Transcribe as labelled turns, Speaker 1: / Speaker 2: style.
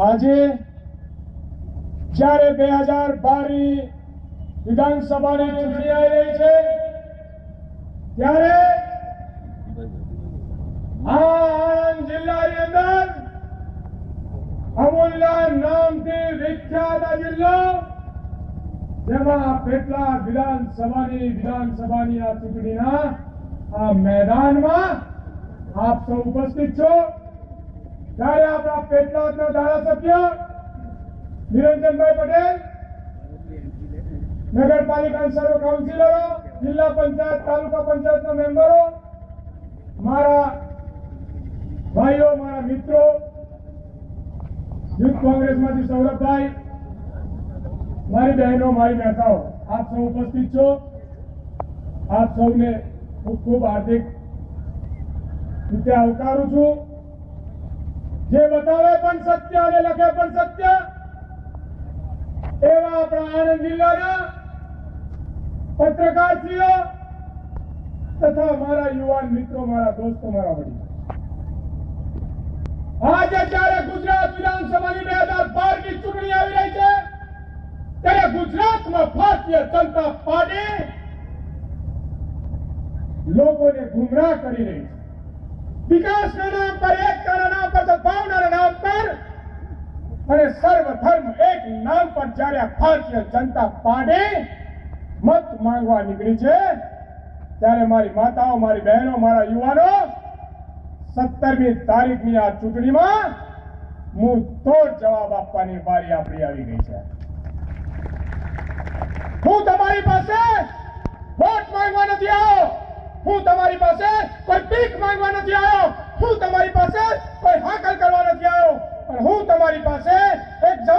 Speaker 1: આજે જ્યારે 2012 વિધાનસભાની ચૂંટણી આવી રહી છે ત્યારે આણંદ જિલ્લાની અંદર અમૂલ્ય નામથી વિખ્યાત આ જિલ્લો, જેમાં પેટલાદ વિધાનસભાની આ ચૂંટણીના આ મેદાનમાં આપ સૌ ઉપસ્થિત છો ત્યારે આપણા પેટલાદના ધારાસભ્ય નિરંજનભાઈ પટેલ, નગરપાલિકા સર્વ કાઉન્સિલરો, જિલ્લા પંચાયત, તાલુકા પંચાયતના મેમ્બરો, મારા ભાઈઓ, મારા મિત્રો, યુથ કોંગ્રેસમાંથી સૌરભભાઈ, મારી બહેનો, મારી માતાઓ, આપ સૌ ઉપસ્થિત છો. આપ સૌને ખૂબ ખૂબ હાર્દિક રીતે આવકારું છું. જે બતાવે પણ સત્ય અને લખે પણ સત્ય એવા આપણા આણંદ જિલ્લાના પત્રકારશ્રીઓ તથા મારા યુવાન મિત્રો, મારા દોસ્તો, મારા વડીલો, આજે જ્યારે ગુજરાત વિધાનસભાની 2012 ની ચૂંટણી આવી રહી છે ત્યારે ગુજરાતમાં ભારતીય જનતા પાર્ટી લોકોને ગુમરાહ કરી રહી છે. વિકાસના નામ પર, એકતાના નામ પર, સદભાવનાના નામ પર અને સર્વધર્મ એક નામ પર જ્યારે ભારતીય જનતા પાર્ટી મત માંગવા નીકળી છે ત્યારે મારી માતાઓ, મારી બહેનો, મારા યુવાનો, 17મી તારીખની આ ચૂંટણીમાં હું તોડ જવાબ આપવાની બારી આપણી આવી ગઈ છે. હું તમારી પાસે વોટ માંગવા નથી આવ્યો, હું તમારી પાસે કોઈ ભીખ માંગવા નથી આવ્યો, હું તમારી પાસે કોઈ હાકલ કરવા નથી આવ્યો, પણ હું તમારી પાસે